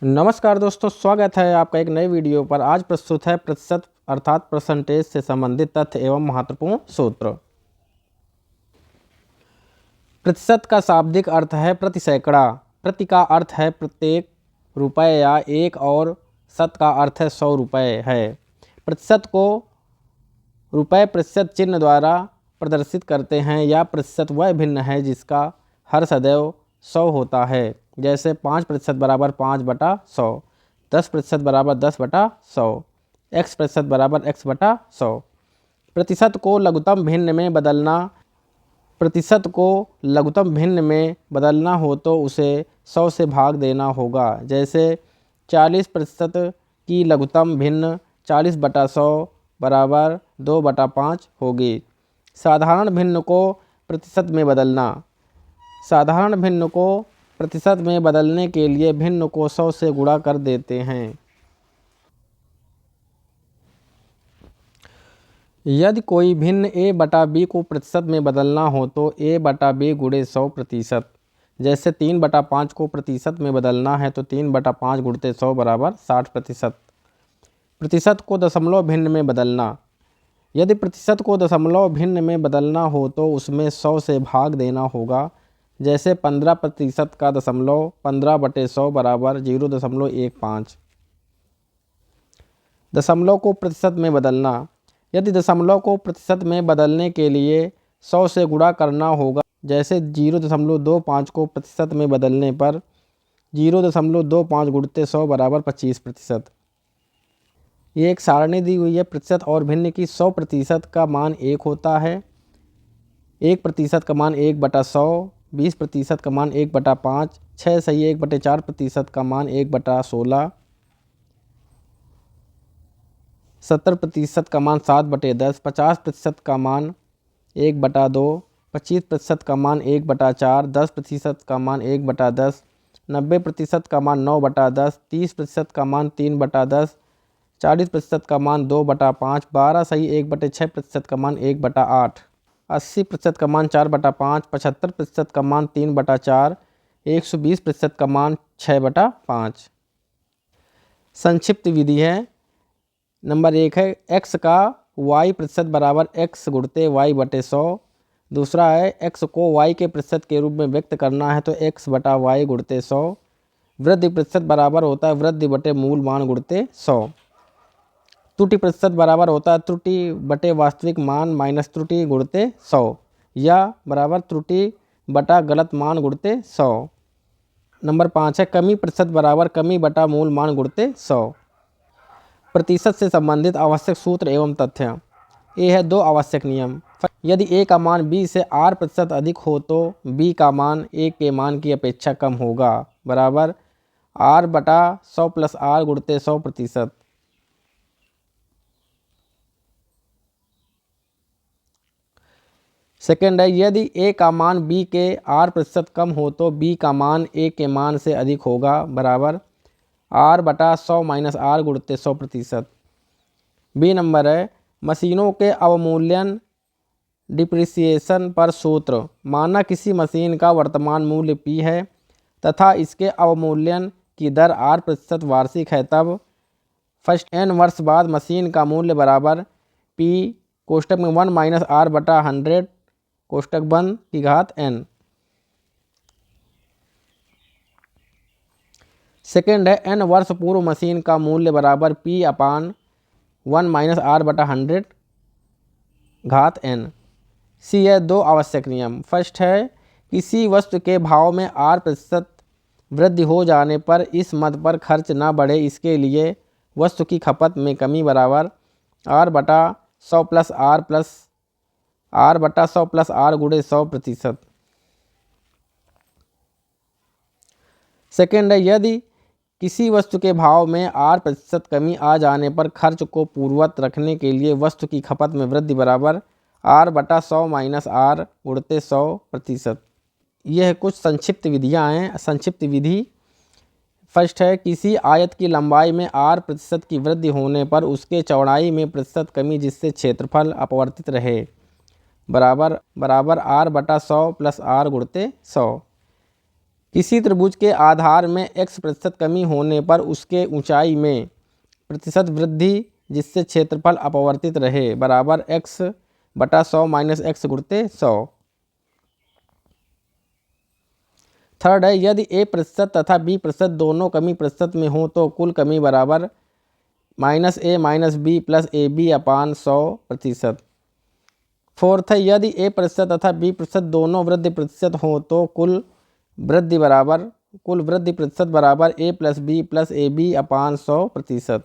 नमस्कार दोस्तों, स्वागत है आपका एक नए वीडियो पर। आज प्रस्तुत है प्रतिशत अर्थात परसेंटेज से संबंधित तथ्य एवं महत्वपूर्ण सूत्र। प्रतिशत का शाब्दिक अर्थ है प्रति सैकड़ा, प्रति का अर्थ है प्रत्येक रुपए या एक, और शत का अर्थ है 100 रुपये है। प्रतिशत को रुपये प्रतिशत चिन्ह द्वारा प्रदर्शित करते हैं। या प्रतिशत वह भिन्न है जिसका हर सदैव 100 होता है। जैसे 5% बराबर 5/100, 10% बराबर 10/100, x% बराबर x/100। प्रतिशत को लघुत्तम भिन्न में बदलना प्रतिशत को लघुत्तम भिन्न में बदलना हो तो उसे 100 से भाग देना होगा। जैसे 40% की लघुत्तम भिन्न 40/100 बराबर 2/5 होगी। साधारण भिन्न को प्रतिशत में बदलना। साधारण भिन्न को प्रतिशत में बदलने के लिए भिन्न को 100 से गुणा कर देते हैं। यदि कोई भिन्न a/b को प्रतिशत में बदलना हो तो a/b गुणे 100%। जैसे 3/5 को प्रतिशत में बदलना है तो 3/5 गुणते 100 बराबर 60%। प्रतिशत को दशमलव भिन्न में बदलना। यदि प्रतिशत को दशमलव भिन्न में बदलना हो तो उसमें 100 से भाग देना होगा। जैसे 15% का दशमलव 15/100 बराबर 0.15। दशमलव को प्रतिशत में बदलना। यदि दशमलव को प्रतिशत में बदलने के लिए 100 से गुणा करना होगा। जैसे 0.25 को प्रतिशत में बदलने पर 0.25 गुणते 100 बराबर 25%। ये एक सारणी दी हुई है। प्रतिशत और भिन्न की। 100% का मान 1 होता है, 1% का मान 1/100, 20% का मान 1/5, 6 सही 1/4% का मान 1/16, 70% का मान 7/10, 50% का मान 1/2, 25% का मान 1/4, 10% का मान 1/10, 90% का मान 9/10, 30% का मान 3/10, 40% का मान 2/5, 12 सही 1/6% का मान 1/8, 80% का मान 4/5, 75% का मान 3/4, 120% का मान 6/5। संक्षिप्त विधि है। नंबर 1 है x का y प्रतिशत बराबर x गुणते y/100। दूसरा है x को y के प्रतिशत के रूप में व्यक्त करना है तो x/y गुणते 100। वृद्धि प्रतिशत बराबर होता है वृद्धि बटे मूल मान गुणते 100। त्रुटि प्रतिशत बराबर होता है त्रुटि बटे वास्तविक मान माइनस त्रुटि गुणते 100, या बराबर त्रुटि बटा गलत मान गुणते 100। नंबर 5 है कमी प्रतिशत बराबर कमी बटा मूल मान गुणते 100। प्रतिशत से संबंधित आवश्यक सूत्र एवं तथ्य। ये है 2 आवश्यक नियम। यदि a का मान b से r% अधिक हो तो b का मान a के मान की अपेक्षा कम होगा, बराबर r/100 + r गुणते 100%। सेकेंड है यदि a का मान b के r% कम हो तो b का मान a के मान से अधिक होगा, बराबर r/100 - r गुणते 100%। बी नंबर है मशीनों के अवमूल्यन डिप्रिसिएशन पर सूत्र। माना किसी मशीन का वर्तमान मूल्य p है तथा इसके अवमूल्यन की दर r% वार्षिक है, तब फर्स्ट n वर्ष बाद मशीन का मूल्य बराबर p कोष्टक में 1 - r/100 कोष्टक बंद की घात n। सेकेंड है n वर्ष पूर्व मशीन का मूल्य बराबर p/1 - r/100 घात n। सी है 2 आवश्यक नियम। फर्स्ट है किसी वस्तु के भाव में r% वृद्धि हो जाने पर इस मद पर खर्च न बढ़े, इसके लिए वस्तु की खपत में कमी बराबर r/100 + r गुणे 100%। सेकेंड है यदि किसी वस्तु के भाव में r% कमी आ जाने पर खर्च को पूर्ववत रखने के लिए वस्तु की खपत में वृद्धि बराबर r/100 - r गुणते 100%। यह कुछ संक्षिप्त विधियां हैं। संक्षिप्त विधि फर्स्ट है किसी आयत की लंबाई में r% की वृद्धि होने पर उसके चौड़ाई में प्रतिशत कमी जिससे क्षेत्रफल अपवर्तित रहे, बराबर r/100 + r गुणते 100। किसी त्रिभुज के आधार में x% कमी होने पर उसके ऊंचाई में प्रतिशत वृद्धि जिससे क्षेत्रफल अपवर्तित रहे बराबर x/100 माइनस x गुणित 100। थर्ड है, यदि a% तथा b% दोनों कमी प्रतिशत में हो तो कुल कमी बराबर -a minus b plus ab upon 100%। Fourth है, यदि a% तथा b% दोनों वृद्धि प्रतिशत हो तो कुल वृद्धि प्रतिशत बराबर a plus b plus ab upon 100%।